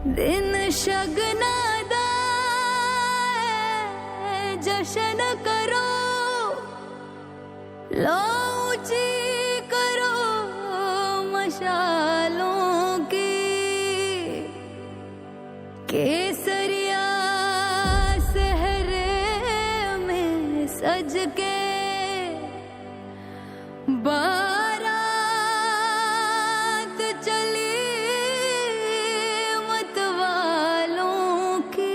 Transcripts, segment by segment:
दिन शगनादा जशन करो, लो ऊंची करो मशालों की, केसरिया सहरे में सज के बारात चली मतवालों की।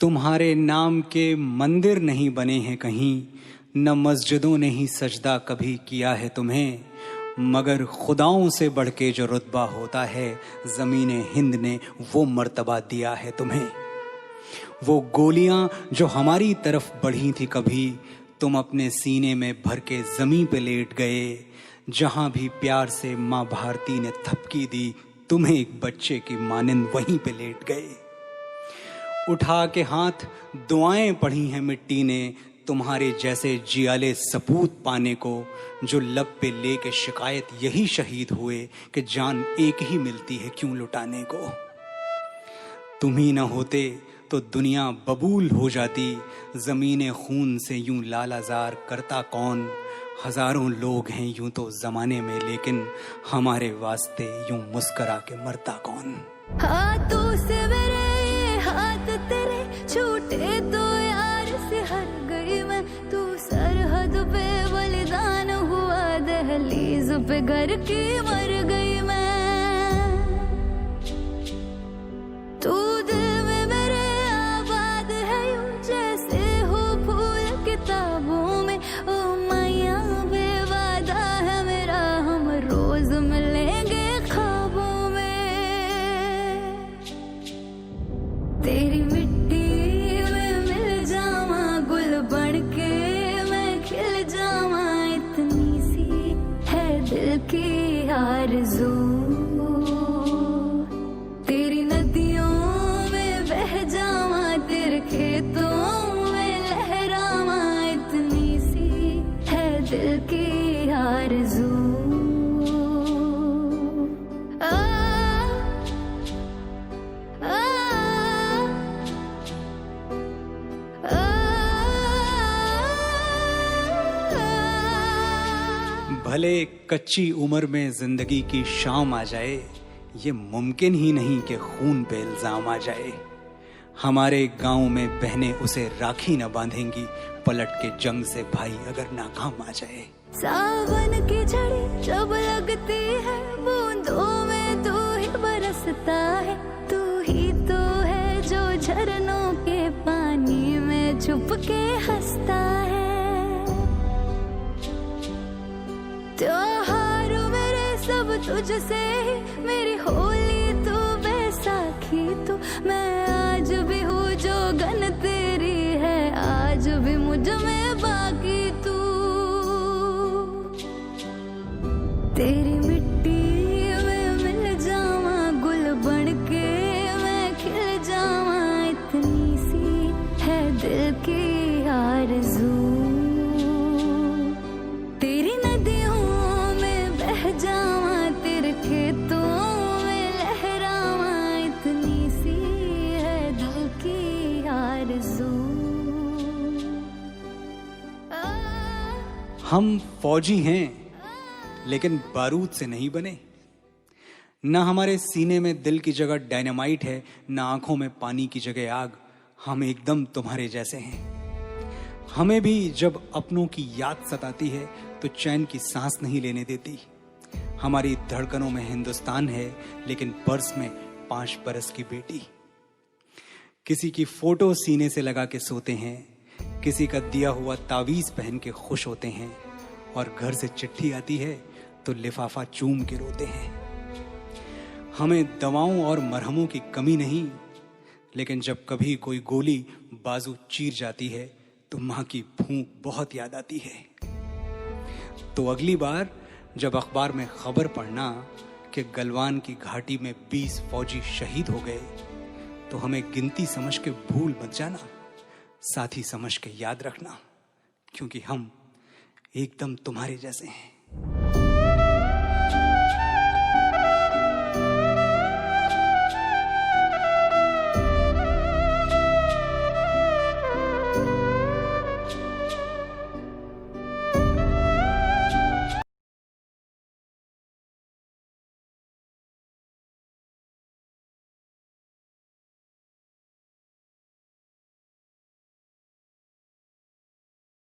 तुम्हारे नाम के मंदिर नहीं बने हैं कहीं, न मस्जिदों ने ही सजदा कभी किया है तुम्हें, मगर खुदाओं से बढ़ के जो रुतबा होता है ज़मीने हिंद ने वो मर्तबा दिया है तुम्हें। वो गोलियां जो हमारी तरफ बढ़ी थी कभी, तुम अपने सीने में भर के ज़मीं पे लेट गए। जहां भी प्यार से माँ भारती ने थपकी दी, तुम्हें एक बच्चे की मानिंद वहीं पे लेट गए। उठा के हाथ दुआएं पढ़ी हैं मिट्टी ने, तुम्हारे जैसे जियाले सपूत पाने को, जो लब पे लेके शिकायत यही शहीद हुए कि जान एक ही मिलती है क्यों लुटाने को। तुम ही न होते तो दुनिया बबूल हो जाती, ज़मीने खून से यूं लालाजार करता कौन। हजारों लोग हैं यूं तो ज़माने में, लेकिन हमारे वास्ते यूं मुस्करा के मरता कौन। हाथों से मेरे हाथ तेरे छूटे तो यार से हर गई मैं, तू सरहद पे बलिदान हुआ, दहलीज पे घर की मर गई मैं। तू दिल में मेरे आबाद है यूं जैसे हो फूल किताबों में, ओ मैया बेवादा है मेरा, हम रोज मिलेंगे ख्वाबों में। तेरी मिट्टी में मिल जावा गुल बन के मैं खिल जावा, इतनी सी है दिल की आरज़ू। तेरी नदियों में बह जावा, तेरे खेतों में लहरावा, इतनी सी है दिल की आरज़ू। भले कच्ची उम्र में जिंदगी की शाम आ जाए, ये मुमकिन ही नहीं कि खून पे इल्जाम आ जाए। हमारे गांव में बहनें उसे राखी न बांधेंगी, पलट के जंग से भाई अगर नाकाम आ जाए। सावन की झड़ी जब लगती है, बूंदों में तू ही बरसता है, तू ही तो है जो झरनों के पानी में छुप के हंसता है। त्योहार मेरे सब तुझसे ही, मेरी होली तू बैसाखी तू, मैं आज भी हूँ जो गन तेरी है, आज भी मुझ में बाकी तू। तेरी मिट्टी में मिल जावा गुल बन के मैं खिल जावा, इतनी सी है दिल की आरज़ू। तेरी नदियों में बह जावा, तेरे खेतों में लहरावा, इतनी सी है दिल की आरज़ू। हम फौजी हैं लेकिन बारूद से नहीं बने, न हमारे सीने में दिल की जगह डायनामाइट है, न आंखों में पानी की जगह आग। हम एकदम तुम्हारे जैसे हैं। हमें भी जब अपनों की याद सताती है तो चैन की सांस नहीं लेने देती। हमारी धड़कनों में हिंदुस्तान है, लेकिन पर्स में 5 बरस की बेटी। किसी की फोटो सीने से लगा के सोते हैं, किसी का दिया हुआ तावीज पहन के खुश होते हैं, और घर से चिट्ठी आती है तो लिफाफा चूम के रोते हैं। हमें दवाओं और मरहमों की कमी नहीं, लेकिन जब कभी कोई गोली बाजू चीर जाती है तो माँ की भूख बहुत याद आती है। तो अगली बार जब अखबार में खबर पढ़ना कि गलवान की घाटी में 20 फौजी शहीद हो गए, तो हमें गिनती समझ के भूल मत जाना, साथी समझ के याद रखना, क्योंकि हम एकदम तुम्हारे जैसे हैं।